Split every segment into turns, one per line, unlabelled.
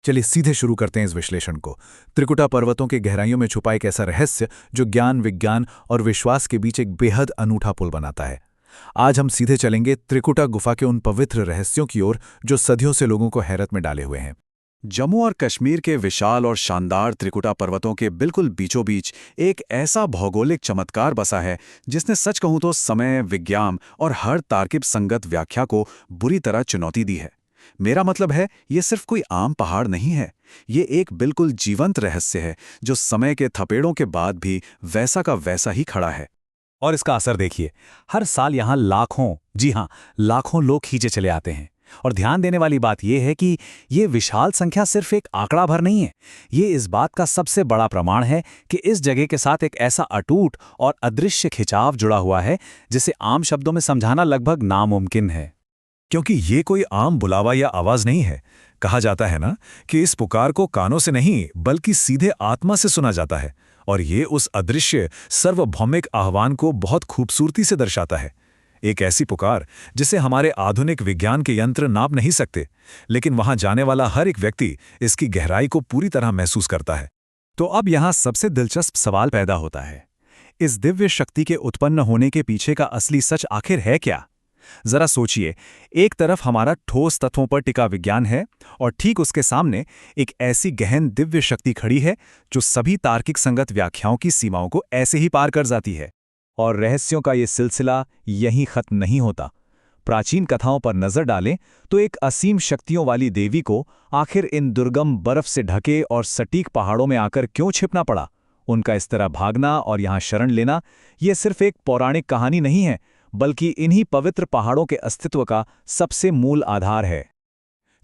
चलिए सीधे शुरू करते हैं इस विश्लेषण को। त्रिकुटा पर्वतों के गहराइयों में छुपा एक ऐसा रहस्य जो ज्ञान, विज्ञान और विश्वास के बीच एक बेहद अनूठा पुल बनाता है। आज हम सीधे चलेंगे त्रिकुटा गुफा के उन पवित्र रहस्यों की ओर जो सदियों से लोगों को हैरत में डाले हुए हैं।
जम्मू और कश्मीर के विशाल और शानदार त्रिकुटा पर्वतों के बिल्कुल बीचों बीच एक ऐसा भौगोलिक चमत्कार बसा है जिसने सच कहूं तो समय, विज्ञान और हर तार्किक संगत व्याख्या को बुरी तरह चुनौती दी है। मेरा मतलब है, ये सिर्फ कोई आम पहाड़ नहीं है। ये एक बिल्कुल जीवंत रहस्य है जो समय के थपेड़ों के बाद भी वैसा का वैसा ही खड़ा है।
और इसका असर देखिए, हर साल यहाँ लाखों, जी हाँ, लाखों लोग खींचे चले आते हैं। और ध्यान देने वाली बात यह है कि ये विशाल संख्या सिर्फ एक आंकड़ा भर नहीं है, ये इस बात का सबसे बड़ा प्रमाण है कि इस जगह के साथ एक ऐसा अटूट और अदृश्य खिंचाव जुड़ा हुआ है जिसे आम शब्दों में समझाना लगभग नामुमकिन है।
क्योंकि ये कोई आम बुलावा या आवाज नहीं है। कहा जाता है ना कि इस पुकार को कानों से नहीं बल्कि सीधे आत्मा से सुना जाता है, और ये उस अदृश्य सर्वभौमिक आह्वान को बहुत खूबसूरती से दर्शाता है। एक ऐसी पुकार जिसे हमारे आधुनिक विज्ञान के यंत्र नाप नहीं सकते, लेकिन वहां जाने वाला हर एक व्यक्ति इसकी गहराई को पूरी तरह महसूस करता है।
तो अब यहाँ सबसे दिलचस्प सवाल पैदा होता है, इस दिव्य शक्ति के उत्पन्न होने के पीछे का असली सच आखिर है क्या? जरा सोचिए, एक तरफ हमारा ठोस तत्वों पर टिका विज्ञान है और ठीक उसके सामने एक ऐसी गहन दिव्य शक्ति खड़ी है जो सभी तार्किक संगत व्याख्याओं की सीमाओं को ऐसे ही पार कर जाती है। और रहस्यों का ये सिलसिला यहीं खत्म नहीं होता। प्राचीन कथाओं पर नजर डालें तो एक असीम शक्तियों वाली देवी को आखिर इन दुर्गम बर्फ से ढके और सटीक पहाड़ों में आकर क्यों छिपना पड़ा? उनका इस तरह भागना और यहाँ शरण लेना, ये सिर्फ एक पौराणिक कहानी नहीं है, बल्कि इन्हीं पवित्र पहाड़ों के अस्तित्व का सबसे मूल आधार है।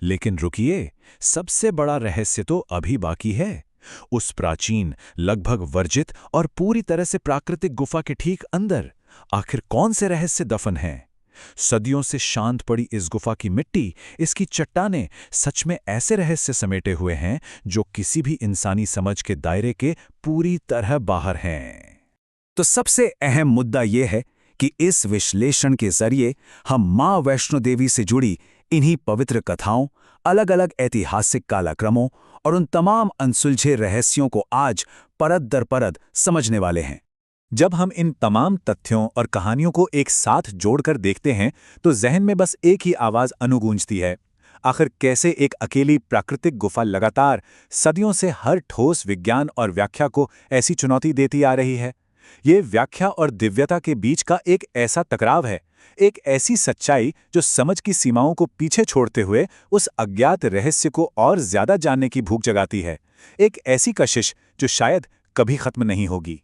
लेकिन रुकिए, सबसे बड़ा रहस्य तो अभी बाकी है। उस प्राचीन, लगभग वर्जित और पूरी तरह से प्राकृतिक गुफा के ठीक अंदर आखिर कौन से रहस्य दफन हैं? सदियों से शांत पड़ी इस गुफा की मिट्टी, इसकी चट्टानें सच में ऐसे रहस्य समेटे हुए हैं जो किसी भी इंसानी समझ के दायरे के पूरी तरह बाहर हैं।
तो सबसे अहम मुद्दा यह है कि इस विश्लेषण के जरिए हम मां वैष्णो देवी से जुड़ी इन्हीं पवित्र कथाओं, अलग अलग ऐतिहासिक कालक्रमों और उन तमाम अनसुलझे रहस्यों को आज परत दर परत समझने वाले हैं।
जब हम इन तमाम तथ्यों और कहानियों को एक साथ जोड़कर देखते हैं तो जहन में बस एक ही आवाज अनुगूंजती है, आखिर कैसे एक अकेली प्राकृतिक गुफा लगातार सदियों से हर ठोस विज्ञान और व्याख्या को ऐसी चुनौती देती आ रही है। ये व्याख्या और दिव्यता के बीच का एक ऐसा टकराव है, एक ऐसी सच्चाई जो समझ की सीमाओं को पीछे छोड़ते हुए उस अज्ञात रहस्य को और ज्यादा जानने की भूख जगाती है। एक ऐसी कशिश जो शायद कभी खत्म नहीं होगी।